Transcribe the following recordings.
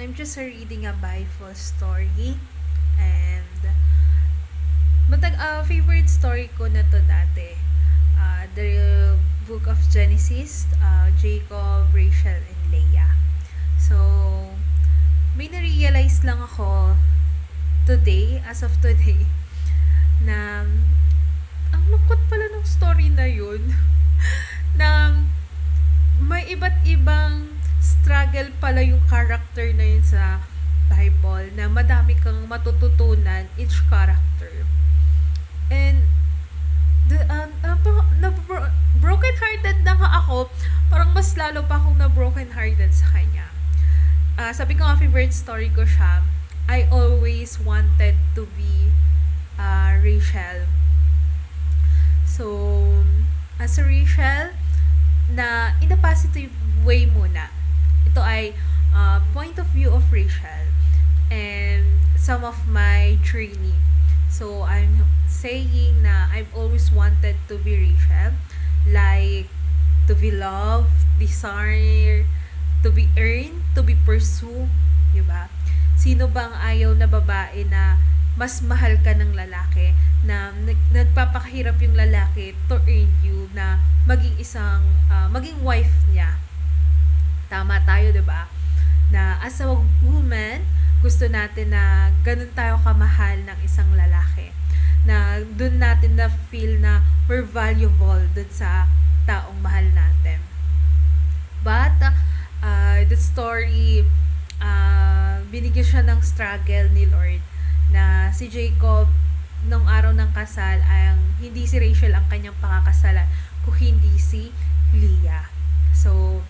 I'm just reading a Bible story and favorite story ko na to dati. The book of Genesis, Jacob, Rachel, and Leah. So, may na-realize lang ako today, as of today, na ang lungkot pala ng story na yun. Na may iba't ibang struggle pala yung character na yun sa Bible na madami kang matututunan each character. And broken-hearted na nga ako, parang mas lalo pa akong na broken-hearted sa kanya. Sabi ko nga favorite story ko siya, I always wanted to be Rachel. So, as a Rachel, na in a positive way muna. Ito ay point of view of Rachel and some of my journey. So, I'm saying na I've always wanted to be Rachel, like to be loved, desire, to be earned, to be pursued, diba? Sino bang ayaw na babae na mas mahal ka ng lalaki, na nagpapakahirap yung lalaki to earn you, na maging maging wife niya. Tama tayo, 'di ba? Na as a woman, gusto natin na ganun tayo kamahal ng isang lalaki. Na doon natin na feel na we're valuable dun sa taong mahal natin. But the story, binigyan siya ng struggle ni Lord, na si Jacob nung araw ng kasal ang hindi si Rachel ang kanyang pakakasalan, kung hindi si Leah. So,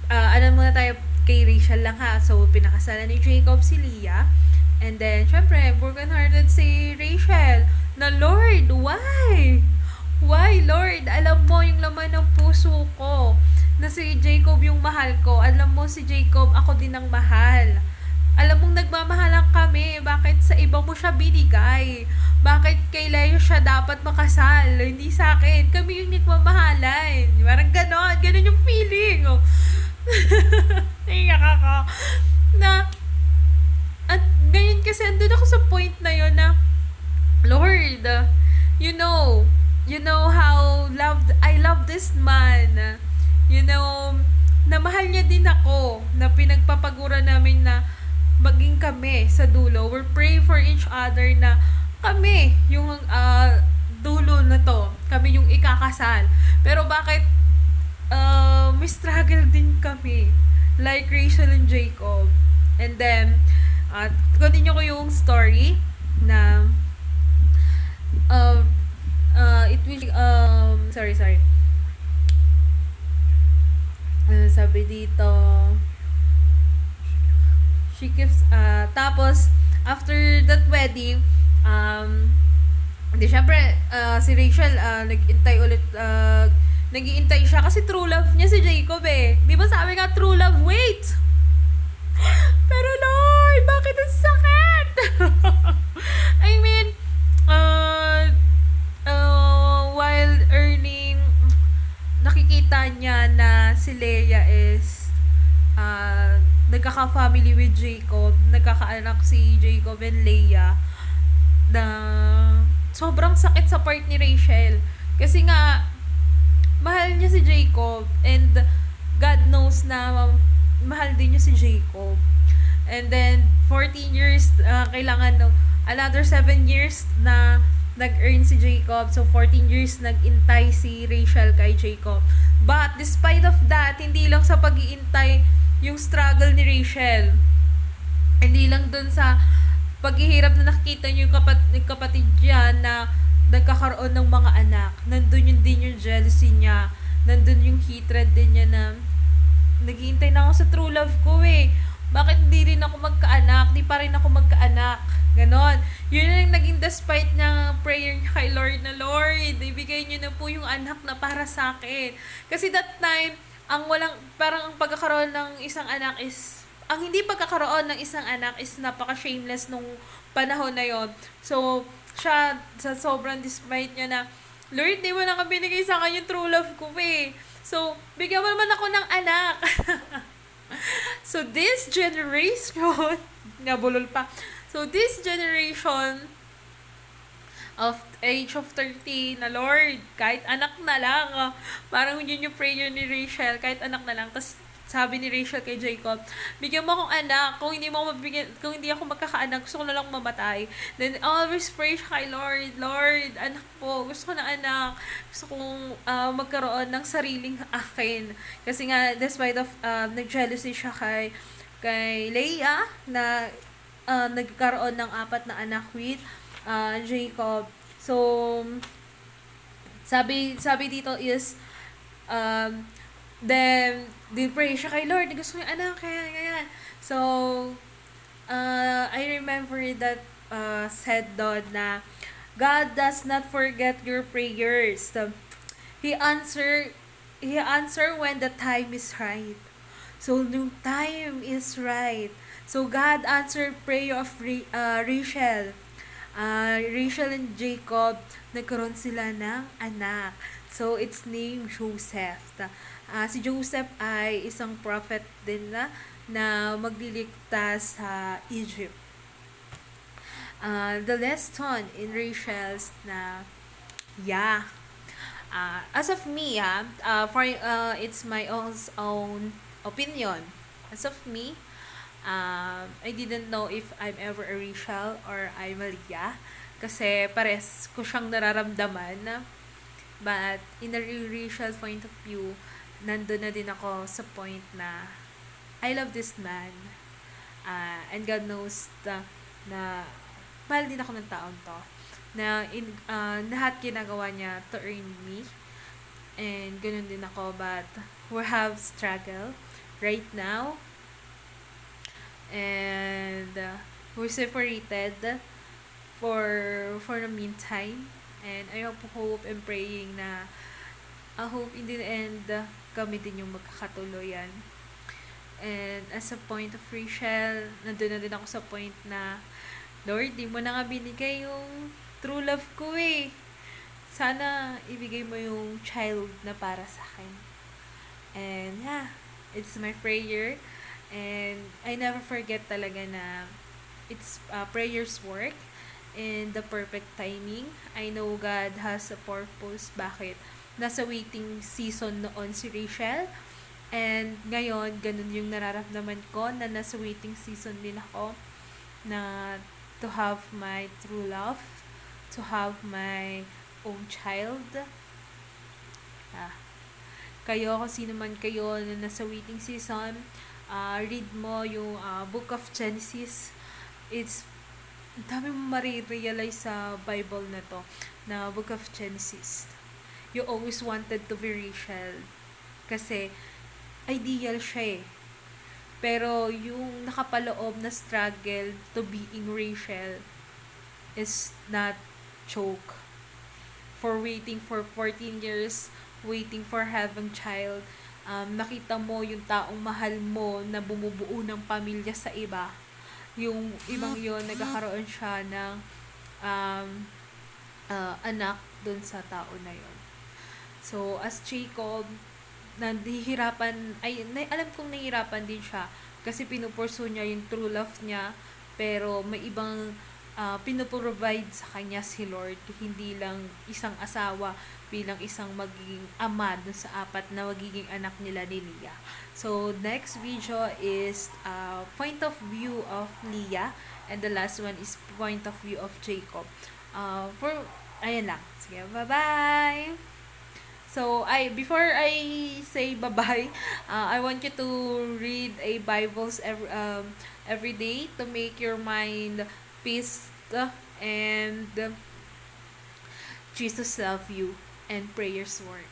alam muna tayo kay Rachel lang ha. So, pinakasalan ni Jacob si Leah. And then, syempre, broken-hearted si Rachel na, Lord, why? Why, Lord? Alam mo yung laman ng puso ko na si Jacob yung mahal ko. Alam mo si Jacob, ako din ang mahal. Alam mong nagmamahalan kami. Bakit sa iba mo siya binigay? Bakit kay Leo siya dapat makasal? Hindi sa akin. Kami yung nagmamahalan. Parang ganon. Ganon yung feeling. Naiyak ako. Na, at ngayon kasi andun ako sa point na yun na, Lord, you know how I love this man. You know, na mahal niya din ako, na pinagpapagura namin na maging kami sa dulo. We're praying for each other na kami yung dulo na to. Kami yung ikakasal. Pero bakit may struggle din kami, like Rachel and Jacob. And then continue ko yung story na it will sorry sabi dito, she gives tapos after that wedding, hindi, syempre si Rachel nag-intay ulit, nag-iintay siya kasi true love niya si Jacob eh. Di ba sabi nga true love wait? Pero Lord, bakit ang sakit? I mean, while earning, nakikita niya na si Leah is nagkaka-family with Jacob, nagkakaanak si Jacob and Leah, na sobrang sakit sa part ni Rachel. Kasi nga, mahal niya si Jacob and God knows na mahal din niya si Jacob. And then 14 years, kailangan another 7 years na nag-earn si Jacob. So 14 years nag-intay si Rachel kay Jacob. But despite of that, hindi lang sa pag-iintay yung struggle ni Rachel. Hindi lang dun sa paghihirap na nakikita niyo yung kapatid niya na nagkakaroon ng mga anak. Nandun yun din yung jealousy niya. Nandun yung hatred din niya na naghihintay na ako sa true love ko eh. Bakit hindi rin ako magkaanak? Di pa rin ako magkaanak. Ganon. Yun yung naging despite ng prayer niya kay Lord na, Lord, ibigay niyo na po yung anak na para sa akin. Kasi that time, parang ang pagkakaroon ng isang anak is, ang hindi pagkakaroon ng isang anak is napaka-shameless nung panahon na yon. So, siya, sa sobrang despite niya na, Lord, di mo na ka binigay sa akin yung true love ko eh. So, bigyan mo naman ako ng anak. So this generation, nabulol pa. So this generation of age of 30 na Lord, kahit anak na lang. Parang yun yung prayer ni Rachel, kahit anak na lang. Tapos sabi ni Rachel kay Jacob, bigyan mo akong anak. Kung hindi mo ako mabigyan, kung hindi ako magkakaanak, gusto ko na lang mamatay. Then always pray siya kay Lord, Lord, anak po, gusto ko na anak. Gusto kong magkaroon ng sariling akin. Kasi nga, despite of nag-jealousy siya kay Leah na nagkaroon ng 4 na anak with Jacob. So, sabi dito is, um, then, pray siya kay Lord, gusto niya anak, kaya. So, I remember that said doon na, God does not forget your prayers. He answer when the time is right. So, yung time is right. So, God answered prayer of Rachel. Rachel and Jacob, nagkaroon sila ng anak. So, it's named Joseph. Si Joseph ay isang prophet din na magliligtas sa Egypt. The lesson in Rachel's na, as of me, for it's my own opinion. As of me, I didn't know if I'm ever a Rachel or I'm a Leah. Kasi pares ko siyang nararamdaman. But in a Rachel point of view, nandun na din ako sa point na I love this man. And God knows na mahal din ako ng taon to. Na lahat ginagawa niya to earn me. And ganun din ako. But we have struggle right now. And we're separated for the meantime. And I hope and praying na I hope in the end kami din yung magkakatuloyan. And as a point of Rachel, nandun na din ako sa point na, Lord, di mo na nga binigay yung true love ko eh. Sana ibigay mo yung child na para sa akin. And it's my prayer. And I never forget talaga na it's prayers work and the perfect timing. I know God has a purpose bakit nasa waiting season noon si Rachel. And ngayon, ganun yung nararamdaman ko na nasa waiting season din ako na to have my true love, to have my own child. Kayo, kung sino man kayo na nasa waiting season, read mo yung Book of Genesis. It's dami mo marirealize sa Bible na to, na Book of Genesis. You always wanted to be Rachel. Kasi, ideal siya eh. Pero, yung nakapaloob na struggle to being Rachel is not joke. For waiting for 14 years, waiting for having child, nakita mo yung taong mahal mo na bumubuo ng pamilya sa iba. Yung ibang yon nagkakaroon siya ng anak dun sa tao na yon. So, as Jacob, nahihirapan, alam kong nahihirapan din siya kasi pinupurso niya yung true love niya, pero may ibang pinuprovide sa kanya si Lord, hindi lang isang asawa bilang isang magiging ama dun sa 4 na magiging anak nila ni Leah. So, next video is point of view of Leah, and the last one is point of view of Jacob. Ayan lang. Sige, bye-bye! So, before I say bye-bye, I want you to read a Bibles every day to make your mind peace and Jesus love you and prayers work.